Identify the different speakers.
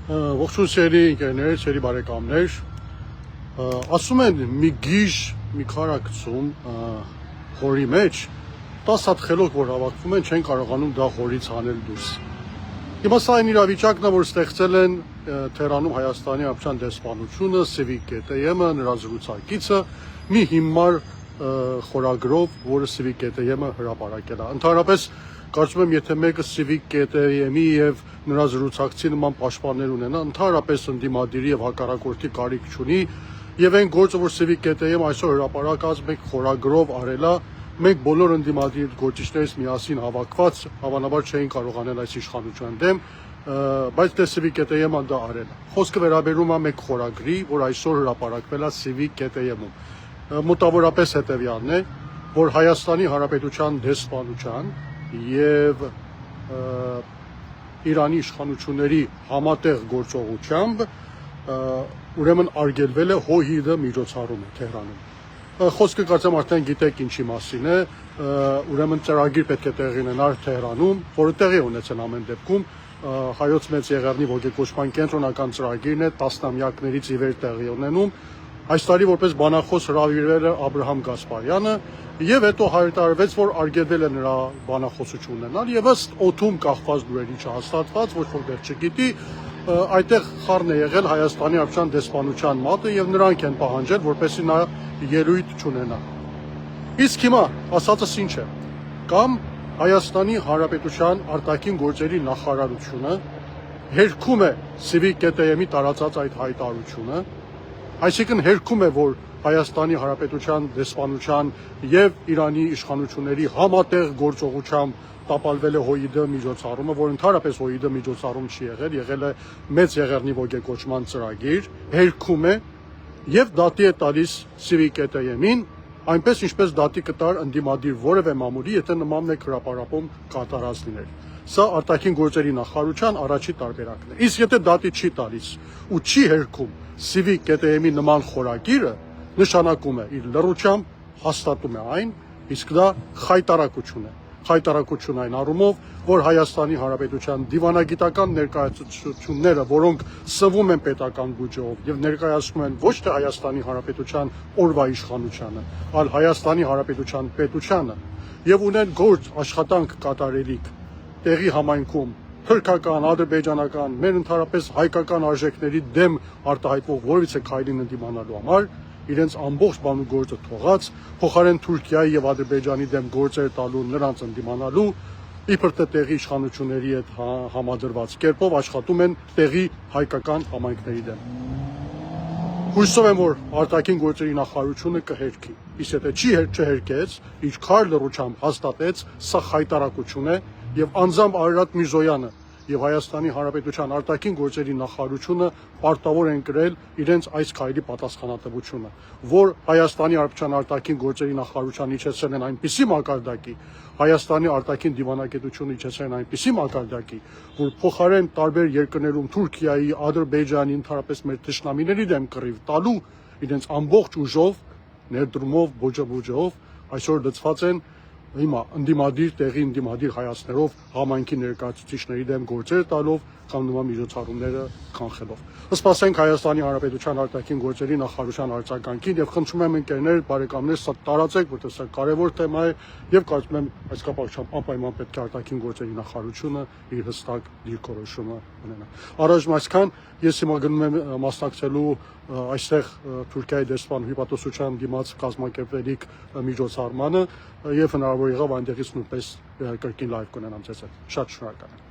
Speaker 1: Ողջույն սերի ընկերներ, սերի բարեկամներ, ասում են մի գիժ մի քարակցում խորի մեջ 10 հատ խելոք որ հավաքվում են չեն կարողանում դա խորից հանել դուրս։ Հիմա սա այն իրավիճակն է, որ ստեղծել են Թեհրանում Հայաստանի Հանրապետության դեսպանությունը, Civic KTM-ը, նրա զրուցակիցը մի հիմար խորագրով, որը Civic KTM-ը հրապարակել է։ Ընդհանրապես կարծում եմ, եթե մեկը Civic KTM-ի եւ նրա զրուցակցի նման պաշտպաններ ունենա, ընդհանրապես ընդդիմադիրի եւ հակառակորդի կարիք չունի, եւ այն գործը, որ Civic KTM այսօր հրապարակած մեկ խորագրով արել է, մենք բոլոր ընդդիմադիր գործիչներից միասին հավաքված հավանաբար չէին կարող անել այս իշխանության դեմ, բայց դե Civic KTM-ը դա արել է։ Խոսքը վերաբերում է մեկ խորագրի, որ այսօր հրապարակվել է Civic KTM-ում։ Մոտավորապես հետևյալն է, որ Հայաստանի Հանրապետության դեսպանության եւ Իրանի իշխանությունների համատեղ գործողությամբ ուրեմն արգելվել է ՀՕՀԻԴ միջոցառումը Թեհրանում։ Խոսքը կարծեմ արդեն գիտեք ինչի մասին է, ուրեմն ծրագիր պետք է տեղի ունենար Թեհրանում, որը տեղի ունեցել ամեն դեպքում Հայոց Մեծ Եղեռնի ոգեկոչման կենտրոնական ծրագիրն է, տասնամյակներից ի վեր տեղի ունենում։ Այս տարի որպես բանախոս հրավիրվել է Աբրահամ Գասպարյանը եւ հետո հայտարարվեց, որ արգելվել է նրա բանախոսություն ունենալ եւ ըստ օդում կախված լուրերի չհաստատված, ոչ ոք դեռ չգիտի, այդտեղ խառն է եղել Հայաստանի Հանրապետության դեսպանության մատը եւ նրանք են պահանջել, որպեսզի նա ելույթ չունենա։ Իսկ հիմա ասածս ինչ է, կամ Հայաստանի Հանրապետության արտաքին գործերի նախարարությունը հերքում է Civic KTM-ի տարածած այդ հայտարարությունը, այսինքն հերքում է, որ Հայաստանի Հանրապետության դեսպանության եւ Իրանի իշխանությունների համատեղ գործողությամբ տապալվել է ՀՕՀԻԴ միջոցառումը, որ ընդհանրապես ՀՕՀԻԴ միջոցառում չի եղել, եղել է Մեծ Եղեռնի ոգեկոչման ծրագիր, հերքում է եւ դատի է տալիս Civic KTM-ին, այնպես ինչպես դատի կտար ընդդիմադիր որևէ մամուլի, եթե նման մեկ հրապարակում կատարած լիներ։ Սա արտաքին գործերի նախարարության առաջի տարբերակն է։ Իսկ եթե դատի չի տալիս ու չի հերքում Civic KTM-ի նման խորագիրը, նշանակում է իր լռությամբ հաստատում է այն, իսկ դա խայտարակություն է։ Խայտարակություն այն առումով, որ Հայաստանի Հանրապետության դիվանագիտական ներկայացությունները, որոնք սվում են պետական բյուջեով եւ ներկայացնում են ոչ թե Հայաստանի Հանրապետության օրվա իշխանությանը, այլ Հայաստանի Հանրապետության պետությանը եւ ունեն գործ աշխատանք կատարելիք տեղի համայնքում թուրքական, ադրբեջանական, մեր ընդհանրապես հայկական արժեքների դեմ արտահայտվող որևիցե քայլին ընդդիմանալու համար իրենց ամբողջ բան ու գործը թողած, փոխարեն Թուրքիայի եւ Ադրբեջանի դեմ գործեր տալու, նրանց ընդդիմանալու, իբր թե տեղի իշխանությունների հետ համադրված կերպով աշխատում են տեղի հայկական համայնքների դեմ։ Հույսով եմ, որ արտաքին գործերի նախարարությունը կհերքի։ Իսկ եթե չհերքեց, իր քար լռությամբ հաստատեց, սա խայտարակություն է եւ անձամբ Արարատ Միրզոյանը եւ Հայաստանի Հանրապետության արտաքին գործերի նախարարությունը պարտավոր են կրել իրենց այս քայլի պատասխանատվությունը, որ Հայաստանի Հանրապետության արտաքին գործերի նախարարության իջեցրել են այնպիսի մակարդակի, Հայաստանի արտաքին դիվանագիտությունը իջեցրել են այնպիսի մակարդակի, որ փոխարեն տարբեր երկրներում Թուրքիայի, Ադրբեջանի, ընդհանրապես մեր թշնամիների դեմ կռիվ տալու իրենց ամբողջ ուժով, ներդրումով, բոջոբոջով այսօր լծված են հիմա ընդդիմադիր տեղի ընդդիմադիր հայացքներով համայնքի ներկայացուցիչների դեմ գործեր տալով կամ նման միջոցառումները կանխելով։ Սպասենք Հայաստանի Հանրապետության արտաքին գործերի նախարարության արձագանքին եւ խնդրում եմ ընկերներ, բարեկամներ, սա տարածեք, որտեղ սա կարևոր թեմա է եւ կարծում եմ այս կապակցությամբ անպայման պետք է արտաքին գործերի նախարարությունը իր հստակ դիրքորոշումը ունենա։ Առայժմ այսքան, ես հիմա գնում եմ մասնակցելու այստեղ Թուրքիայի դեսպան հյուպատոսության դիմաց կազմակերպվելիք միջոցառմանը եւ հնարավոր եղավ այնտեղից նույնպես կրկին լայվ կունենամ ձեզ հետ։ Շատ շնորհակալ եմ։